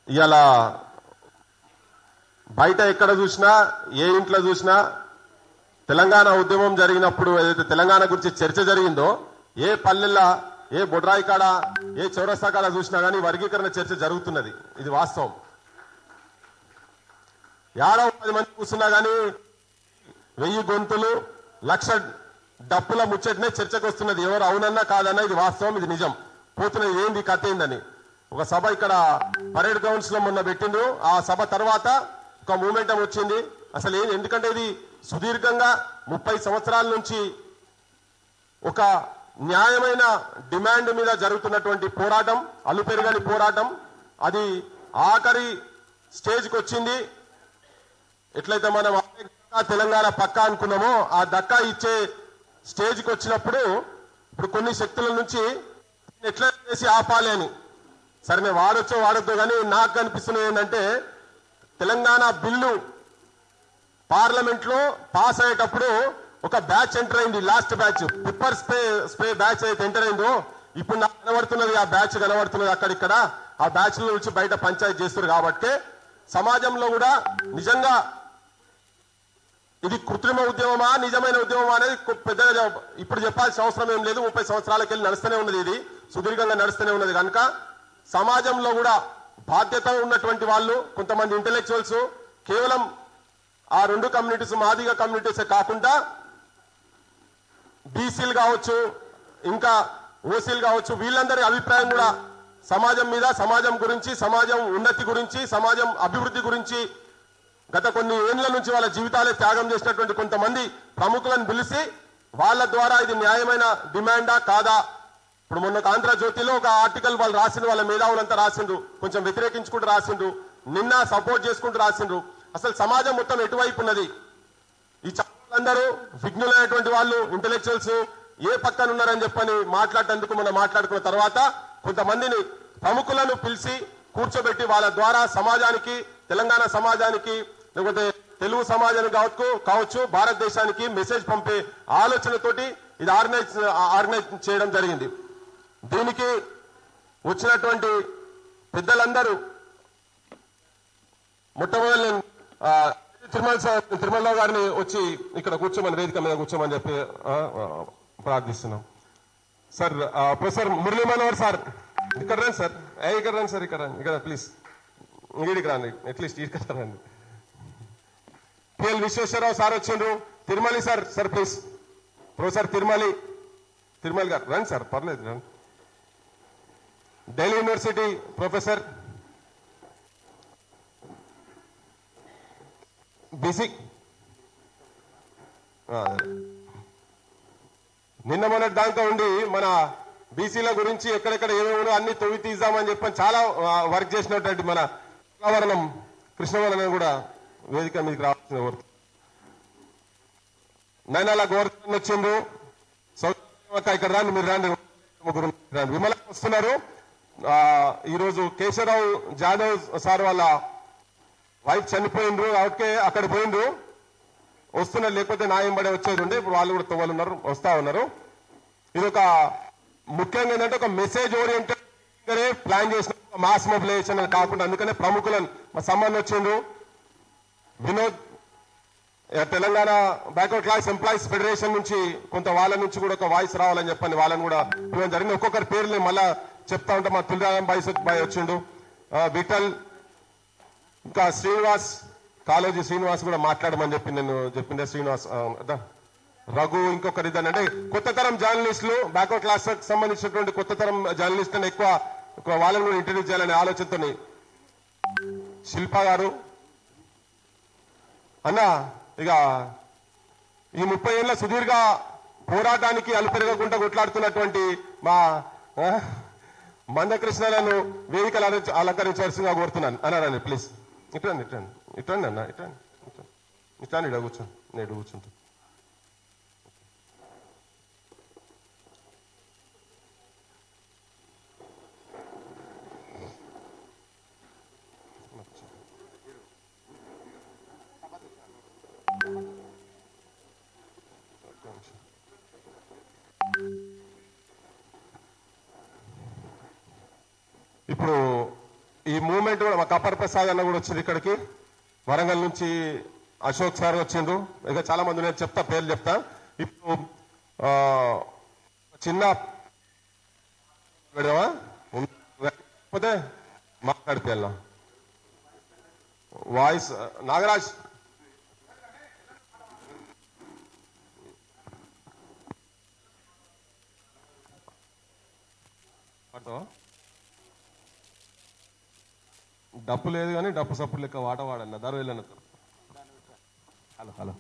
ఇలా బయట ఎక్కడ చూసినా ఏ ఇంట్లో చూసినా తెలంగాణ ఉద్యమం జరిగినప్పుడు ఏదైతే తెలంగాణ గురించి చర్చ జరిగిందో ఏ పల్లెల్లో ఏ బొడ్రాయి కాడ ఏ చౌరస్తా కాడ చూసినా కానీ వర్గీకరణ చర్చ జరుగుతున్నది. ఇది వాస్తవం. 10 మంది కూర్చున్నా కానీ 1000 గొంతులు 1,00,000 డప్పుల ముచ్చటనే చర్చకు వస్తున్నది. ఎవరు అవునన్నా కాదన్నా ఇది వాస్తవం, ఇది నిజం. పోతున్నది ఏంది కథ ఏందని ఒక సభ ఇక్కడ పరేడ్ గ్రౌండ్స్ లో మొన్న పెట్టిండ్రు. ఆ సభ తర్వాత ఒక మూమెంటం వచ్చింది. అసలు ఏది, ఎందుకంటే ఇది సుదీర్ఘంగా 30 సంవత్సరాల నుంచి ఒక న్యాయమైన డిమాండ్ మీద జరుగుతున్నటువంటి పోరాటం, అలుపెరగని పోరాటం. అది ఆఖరి స్టేజ్కి వచ్చింది. ఎట్లయితే మనం తెలంగాణ పక్కా అనుకున్నామో ఆ దక్కా ఇచ్చే స్టేజ్కి వచ్చినప్పుడు ఇప్పుడు కొన్ని శక్తుల నుంచి ఎట్లా చేసి ఆపాలి అని, సరే నేను వాడొద్దో కానీ నాకు కనిపిస్తున్నది ఏంటంటే తెలంగాణ బిల్లు పార్లమెంట్ లో పాస్ అయ్యేటప్పుడు ఒక బ్యాచ్ ఎంటర్ అయింది. Last batch pepper spray batch అయితే ఎంటర్ అయిందో ఇప్పుడు నాకు కనబడుతున్నది, ఆ బ్యాచ్ కనబడుతున్నది అక్కడిక్కడ. ఆ బ్యాచ్ నుంచి బయట పంచాయతీ చేస్తారు. కాబట్టి సమాజంలో కూడా నిజంగా ఇది కృత్రిమ ఉద్యమమా నిజమైన ఉద్యమమా అనేది పెద్దగా ఇప్పుడు చెప్పాల్సిన అవసరం ఏం లేదు. 30 సంవత్సరాలకి వెళ్ళి నడుస్తూనే ఉన్నది, ఇది సుదీర్ఘంగా నడుస్తూనే ఉన్నది. కనుక సమాజంలో కూడా బాధ్యత ఉన్నటువంటి వాళ్ళు కొంతమంది ఇంటెలెక్చువల్స్ కేవలం ఆ 2 కమ్యూనిటీస్ మాదిగ కమ్యూనిటీసే కాకుండా బీసీలు కావచ్చు, ఇంకా ఓసీలు కావచ్చు, వీళ్ళందరి అభిప్రాయం కూడా సమాజం మీద, సమాజం గురించి, సమాజం ఉన్నతి గురించి, సమాజం అభివృద్ధి గురించి గత కొన్ని ఏళ్ల నుంచి వాళ్ళ జీవితాలే త్యాగం చేసినటువంటి కొంతమంది ప్రముఖులను పిలిచి వాళ్ళ ద్వారా ఇది న్యాయమైన డిమాండా కాదా. ఇప్పుడు మొన్న ఆంధ్రజ్యోతిలో ఒక ఆర్టికల్ వాళ్ళు రాసిండ్రు, వాళ్ళ మేధావులంతా రాసిండ్రు, కొంచెం వ్యతిరేకించుకుంటూ రాసిండ్రు, నిన్న సపోర్ట్ చేసుకుంటూ రాసిండ్రు. అసలు సమాజం మొత్తం ఎటువైపు ఉన్నది? ఈ అందరూ విఘ్నులైనటువంటి వాళ్ళు ఇంటెలెక్చువల్స్ ఏ పక్కన ఉన్నారని చెప్పని మాట్లాడేందుకు మనం మాట్లాడుకున్న తర్వాత కొంతమందిని ప్రముఖులను పిలిచి కూర్చోబెట్టి వాళ్ళ ద్వారా సమాజానికి, తెలంగాణ సమాజానికి, లేకపోతే తెలుగు సమాజానికి కావచ్చు భారతదేశానికి మెసేజ్ పంపే ఆలోచనతోటి ఇది ఆర్గనైజ్ చేయడం జరిగింది. దీనికి వచ్చినటువంటి పెద్దలందరూ మొట్టమొదటి తిరుమలరావు గారిని వచ్చి ఇక్కడ కూర్చోమని, వేదిక మీద కూర్చోమని చెప్పి ప్రార్థిస్తున్నాం. Sir professor Murali Manohar sir ఇక్కడ రండి సార్, ఇక్కడ రండి సార్, ఇక్కడ రండి, ఇక్కడ ప్లీజ్ ఇంటికి రండి, అట్లీస్ట్ ఇక్కడ రండి. పిఎల్ విశ్వేశ్వరరావు సార్ వచ్చిండ్రు. Tirumali sir, sir please professor Tirumali గారు రండి సార్, పర్లేదు రండి. ఢిల్లీ యూనివర్సిటీ ప్రొఫెసర్ బీసీ, నిన్న మొన్నటి దాంతో ఉండి మన బీసీల గురించి ఎక్కడెక్కడ ఏమేమో అన్ని తొవ్వి తీద్దామని చెప్పని చాలా వర్క్ చేసినటువంటి మన కృష్ణవర్ణన్ కూడా వేదిక మీదకి రావాల్సిన కోరుతుంది. నైనాల గోవర్ధన్ వచ్చిండ్రు, ఇక్కడ రాండి, మీరు రాండి, ముగ్గురు రాండి. విమల వస్తున్నారు. ఈరోజు కేశవరావు జాదవ్ సార్ వాళ్ళ వైఫ్ చనిపోయిండ్రు, అక్కడ పోయిండ్రు, వస్తున్నారు. లేకపోతే న్యాయం పడే వచ్చేది ఉండే, ఇప్పుడు వాళ్ళు కూడా తొవ్వలు ఉన్నారు, వస్తా ఉన్నారు. ఇది ఒక ముఖ్యంగా ఏంటంటే ఒక మెసేజ్ ఓరియంటెడ్ ప్లాన్ చేసిన మాస్ మొబిలైజేషన్ అని కాకుండా అందుకనే ప్రముఖులను మా సంబంధం వచ్చిండ్రు. Vinod Telangana backward class employees federation నుంచి కొంత వాళ్ళ నుంచి కూడా ఒక వాయిస్ రావాలని చెప్పని వాళ్ళని కూడా ఇవ్వడం జరిగింది. ఒక్కొక్కరి పేర్లు మళ్ళా చెప్తా ఉంటే మా తులరాం బాయ్ వచ్చిండు, విఠల్, ఇంకా శ్రీనివాస్, కాలేజీ శ్రీనివాస్ కూడా మాట్లాడమని చెప్పి నేను చెప్పిండే. శ్రీనివాస్, రఘు, ఇంకొకరి అంటే కొత్త తరం జర్నలిస్టులు, బ్యాక్వర్డ్ క్లాస్ సంబంధించినటువంటి కొత్త తరం జర్నలిస్టులను ఎక్కువ వాళ్ళని కూడా ఇంట్రడ్యూస్ చేయాలనే ఆలోచనతో శిల్ప గారు అన్న. ఇక ఈ 30 ఏళ్ల సుదీర్ఘ పోరాటానికి అలుపెరగకుండా కొట్లాడుతున్నటువంటి మా మందకృష్ణలను వేదికలు అలంకరించవలసిందిగా కోరుతున్నాను. అన్నారండి ప్లీజ్. ఇట్రండి అన్న, ఇట్లా ఇడ కూర్చోండి, నేను కూర్చుంటాను. ఇప్పుడు ఈ మూమెంట్ కూడా మా కపర్ ప్రసాద్ అన్న కూడా వచ్చింది ఇక్కడికి, వరంగల్ నుంచి అశోక్ సార్ వచ్చిండ్రు, ఇక చాలా మంది నేను చెప్తా, పేర్లు చెప్తా. ఇప్పుడు చిన్న పెడదామా, లేకపోతే మాట్లాడితే వెళ్ళాం. వాయిస్ నాగరాజ్ డప్పు లేదు కానీ డప్పు సప్పుడు లెక్క వాట వాడన్న దరు వెళ్ళన్న. Hello hello